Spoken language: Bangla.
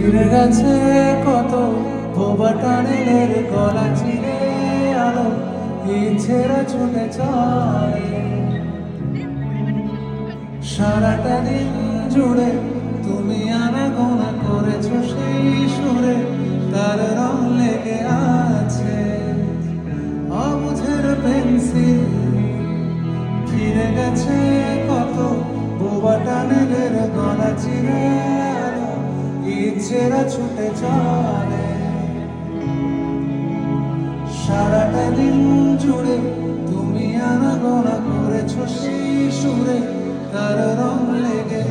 ফিরে গেছে কত ভোবা টানেলের গলা চিরে আলো ইচ্ছেরা ছুটে চলে সারাটা দিন জুড়ে তুমি আনাগোনা করেছো সেই সুরে তার রং লেগে আছে অবুঝের পেন্সিল ফিরে গেছে কত বোবা টানেলের গলা চিরে আলো ইচ্ছেরা ছুটে চলে সারাটা দিন জুড়ে তুমি আনাগোনা করেছো সেই সুরে তার রং লেগে